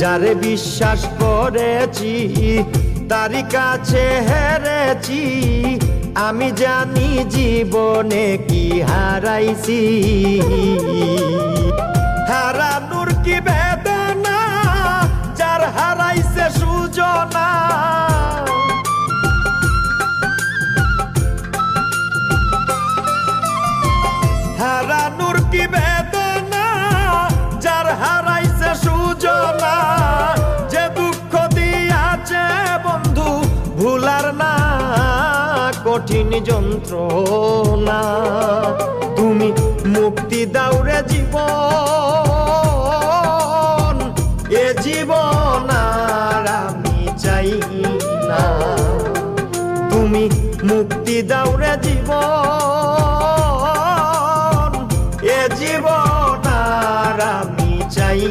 যারে বিশ্বাস করেছি তারি কাছে হেরেছি, আমি জানি জীবনে কি হারাইছি। হারানোর কি বেদনা, যার হারাইছে সুজনা। হারানোর কি বেদনা, যার হারাইছে সুজনা। যে দুঃখ দিয়াছে বন্ধু ভুলার না কঠিন যন্ত্রণা। তুমি মুক্তি দাও রে জীবন, এ জীবন আর আমি চাই না। তুমি মুক্তি দাও রে জীবন, এ জীবন আর আমি চাই